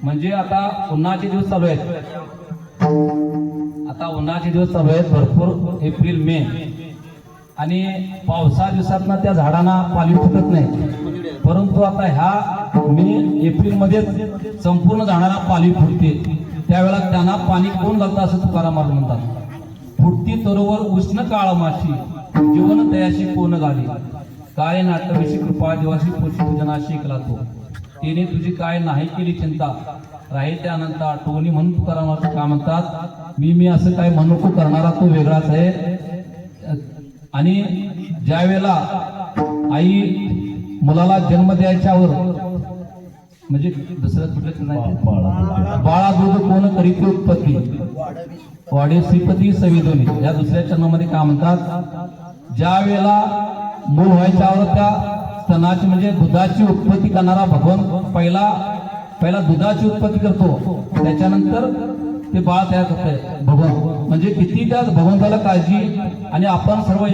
म्हणजे आता उन्हाचे दिवस चालू आहेत, आता उन्हाचे दिवस चालू आहेत भरपूर, एप्रिल मे, आणि पावसा दिवसातना त्या झाडांना पालवी फुटत नाही, परंतु आता ह्या मे एप्रिल मध्ये संपूर्ण झाडांना पालवी फुटते. त्यावेळेला त्यांना पाणी कोण घालतं असं तुकाराम महाराज म्हणतात. फुटती तरोवर उष्ण काळ माशी, जीवन तयाशी कोण घाली, काय नाटविषयी कृपा दिवाशी पोषी पूजनाशी ऐकला तो, तिने तुझी काय नाही केली चिंता, राही त्यानंत आठवणी म्हणून तुकाराम महाराज काय म्हणतात, मी असं काय म्हणू नको, करणारा तो वेगळाच आहे. आणि ज्या वेळेला आई मुलाला जन्म द्यायच्यावर, म्हणजे दुसरं कुठलं नाही, बाळा दूध कोण करीत उत्पत्ती, वाडे श्रीपती सविधोनी, या दुसऱ्या चरणामध्ये काय म्हणतात, ज्या वेळेला मूल व्हायच्यावर त्या स्तनाची म्हणजे दुधाची उत्पत्ती करणारा भगवान पहिला दुधाची उत्पत्ती करतो, त्याच्यानंतर ते बाळ तयार करतोय भगवान. म्हणजे किती त्या भगवंताला काळजी, आणि आपण सर्व